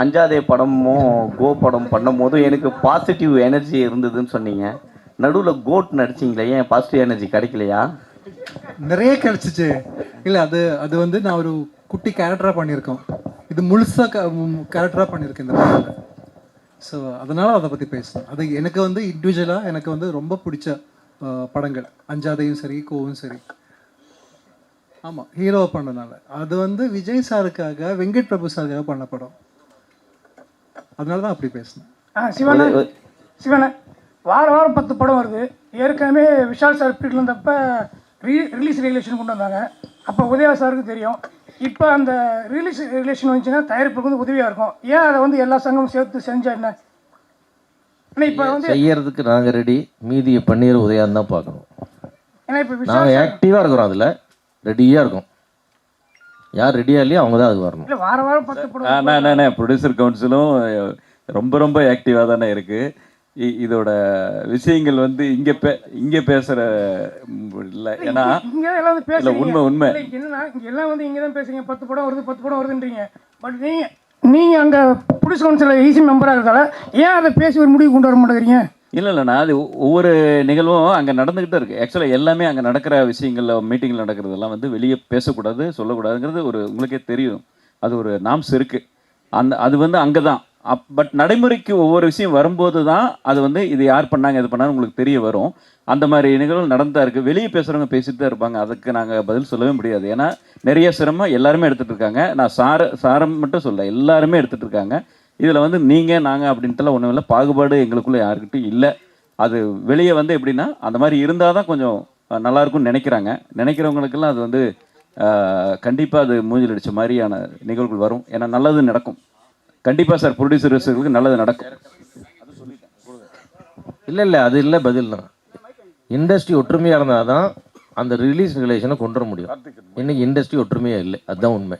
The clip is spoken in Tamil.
அஞ்சாதே படமும் கோ படம் பண்ணும் போதும் எனக்கு பாசிட்டிவ் எனர்ஜி இருந்ததுன்னு சொன்னீங்க. நடுவில் கோட் நடிச்சிங்களே, ஏன் பாசிட்டிவ் எனர்ஜி கிடைக்கலையா? நிறைய கிடைச்சிச்சு. இல்லை, அது அது வந்து நான் ஒரு குட்டி கேரக்டராக பண்ணியிருக்கோம். இது முழுசாக கேரக்டராக பண்ணியிருக்கேன் இந்த படத்தில். ஸோ அதனால் அதை பற்றி பேசுகிறேன். அது எனக்கு வந்து இண்டிவிஜுவலாக எனக்கு வந்து ரொம்ப பிடிச்ச படங்கள். அஞ்சாதையும் சரி, கோவும் சரி. ஆமாம், ஹீரோவை பண்ணனால. அது வந்து விஜய் சாருக்காக, வெங்கட் பிரபு சாருக்காக பண்ண படம். அதனால தான் அப்படி பேசினேன். சிவனா சிவனா வாரம் வாரம் 10 படம் வருது. ஏற்கனவே விஷால் சார் பீரியட்ல இருந்தப்ப ரிலீஸ் ரெகுலேஷன் கொண்டு வந்தாங்க. அப்போ உதயா சாருக்கு தெரியும். இப்போ அந்த ரிலீஸ் ரெகுலேஷன் வந்துச்சுன்னா தயாரிப்புக்கு வந்து உதவியாக இருக்கும். ஏன் அதை வந்து எல்லா சங்கமும் சேர்த்து செஞ்சா என்ன? ஆனால் இப்போ வந்து செய்யறதுக்கு நாங்கள் ரெடி, மீதியை பன்னீர் உதயான்னு தான் பார்க்கணும். ஏன்னா இப்போ நாங்கள் ஆக்டிவாக இருக்கிறோம், அதில் ரெடியாக இருக்கும். யார் ரெடியாக இல்லையோ அவங்க தான் அது வரணும். இல்லை, வாரம் வாரம் 10 படம். ப்ரொடியூசர் கவுன்சிலும் ரொம்ப ரொம்ப ஆக்டிவாக தானே இருக்குது. இதோட விஷயங்கள் வந்து இங்கே பேசுகிற இல்லை. ஏன்னா இங்கே எல்லாம் வந்து பேசுறீங்க. உண்மை என்னன்னா இங்கே எல்லாம் வந்து இங்கே தான் பேசுறீங்க. 10 படம் வருது 10 படம் வருதுன்றீங்க. பட் நீங்கள் அங்கே புடிஸ் கவுன்சில் ஈஸி மெம்பராக இருக்கிறதால ஏன் அதை பேசி ஒரு முடிவு கொண்டு வர மாட்டேங்கிறீங்க? இல்லைண்ணா, அது ஒவ்வொரு நிகழ்வும் அங்கே நடந்துக்கிட்டே இருக்குது. ஆக்சுவலாக எல்லாமே அங்கே நடக்கிற விஷயங்களில், மீட்டிங்கில் நடக்கிறதெல்லாம் வந்து வெளியே பேசக்கூடாது, சொல்லக்கூடாதுங்கிறது ஒரு உங்களுக்கே தெரியும். அது ஒரு நாம்ஸ் இருக்குது. அது வந்து அங்கே தான். பட் நடைமுறைக்கு ஒவ்வொரு விஷயம் வரும்போது தான் அது வந்து இது யார் பண்ணாங்க, இது பண்ணாங்க உங்களுக்கு தெரிய வரும். அந்த மாதிரி நிகழ்வு நடந்தா இருக்குது. வெளியே பேசுகிறவங்க பேசிட்டு தான் இருப்பாங்க. அதுக்கு நாங்கள் பதில் சொல்லவே முடியாது. ஏன்னா நிறைய சிரமம் எல்லாருமே எடுத்துகிட்டு இருக்காங்க. நான் சாரம் மட்டும் சொல்ல, எல்லாருமே எடுத்துகிட்டு இருக்காங்க. இதில் வந்து நீங்கள் நாங்கள் அப்படின்ட்டுலாம் ஒன்றும் இல்லை. பாகுபாடு எங்களுக்குள்ளே யாருக்கிட்டும் இல்லை. அது வெளியே வந்து எப்படின்னா அந்த மாதிரி இருந்தால் தான் கொஞ்சம் நல்லாயிருக்கும்னு நினைக்கிறவங்களுக்கெல்லாம் அது வந்து கண்டிப்பாக அது மூஞ்சில் அடித்த மாதிரியான நிகழ்வுகள் வரும். ஏன்னா நல்லது நடக்கும் கண்டிப்பாக சார். ப்ரொடியூசர்ஸுக்கு நல்லது நடக்கும். இல்லை அது இல்லை பதில் தான். இண்டஸ்ட்ரி ஒற்றுமையாக இருந்தால் தான் அந்த ரிலீஸ் ரிலேஷனை கொண்டு வர முடியும். இன்னைக்கு இண்டஸ்ட்ரி ஒற்றுமையாக இல்லை, அதுதான் உண்மை.